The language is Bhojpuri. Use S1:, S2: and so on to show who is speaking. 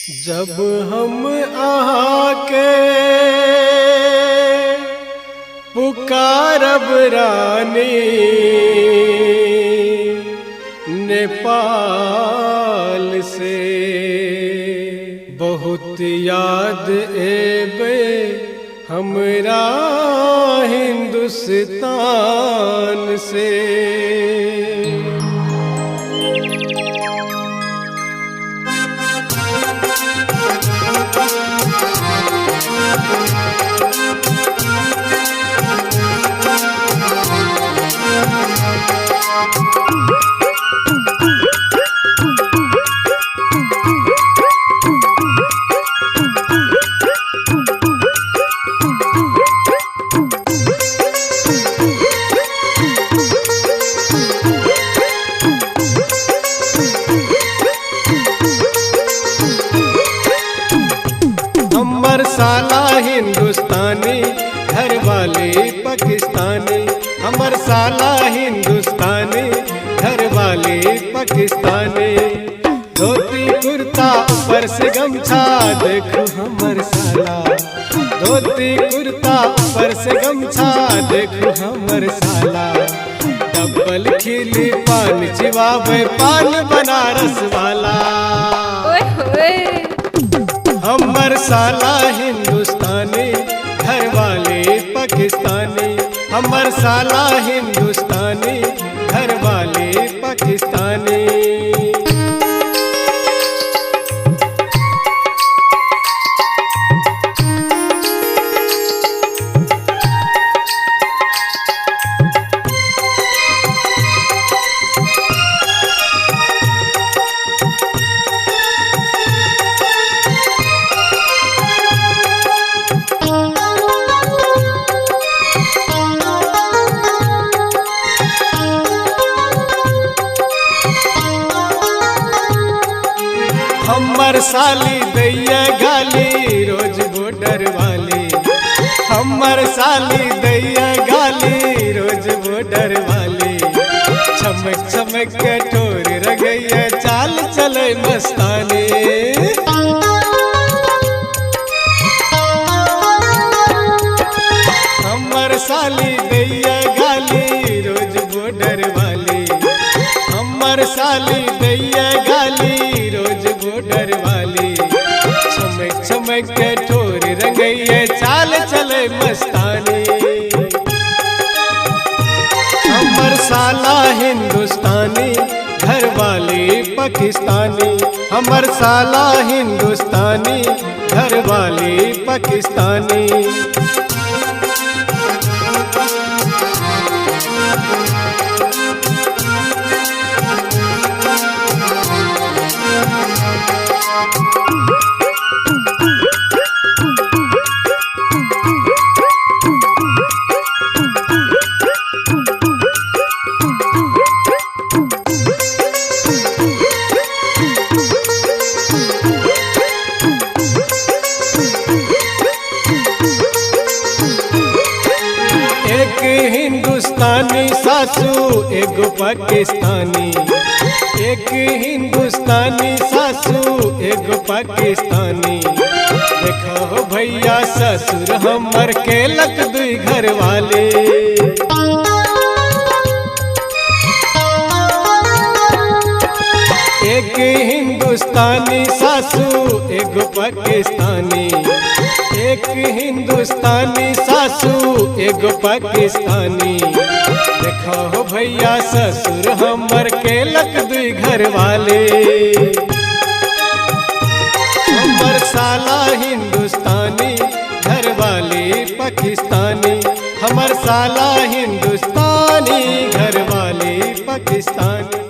S1: जब हम आके पुकारब रानी नेपाल से, बहुत याद एबे हमरा हिंदुस्तान से। हमर साला हिंदुस्तानी घर वाले पाकिस्तानी, हमर साला हिंदुस्तानी घर वाले पाकिस्तानी। धोती कुर्ता ऊपर से गमछा देखो हमर साला, धोती कुर्ता ऊपर से गमछा देखो हमर साला। डबल खिली पान चिबावे पान बनारस वाला। हमर साला हिंदुस्तानी घर वाले पाकिस्तानी, हमर साला हिंदुस्तानी घर वाले पाकिस्तानी। हमर साली दैया गाली रोज बॉर्डर वाली, हमर साली दैया गाली रोज बॉर्डर वाली। चमक चमक के ठोर रगैया चाल चले मस्तानी। हमर साली दैया गाली रोज बॉर्डर वाली, हमर साली दैया गाली रोज बॉर्डर वाली। चमक चमक के ठोर रंगैया चाल चले मस्तानी। हमर साला हिंदुस्तानी घर वाले पाकिस्तानी, हमर साला हिंदुस्तानी घर वाले पाकिस्तानी। एक हिंदुस्तानी सासू एगो पाकिस्तानी, एक हिंदुस्तानी सासू एगो पाकिस्तानी। देखो भैया ससुर हमर केलक दुई घर वाले। एक हिंदुस्तानी सासू एगो पाकिस्तानी, एक हिंदुस्तानी सासू एगो पाकिस्तानी। देखो भैया ससुर हमर केलक दुई घर वाले। हमर साला हिंदुस्तानी घर वाले पाकिस्तानी, हमर साला हिंदुस्तानी घर वाले पाकिस्तानी।